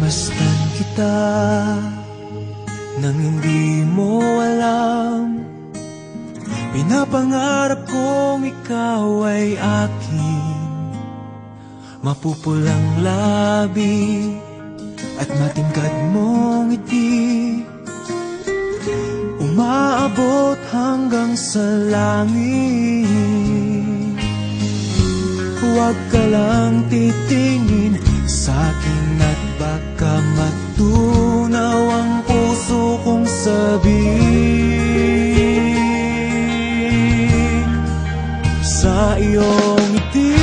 Masdan kita nang hindi mo alam. Pinapangarap kong ikaw ay akin. Mapupulang labi at matingkad mong ngiti, umaabot hanggang sa langit. Huwag ka lang titingin sa'kin at baka matunaw ang puso kong sabik. Sa iyong ngiti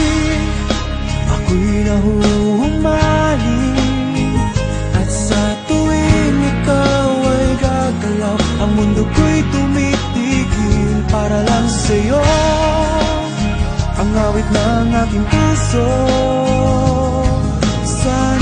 ako'y nahuhumaling, at sa tuwing ikaw ay gagalaw, ang mundo ko'y tumitigil para lang sa'yo. Ang awit ng aking puso, sana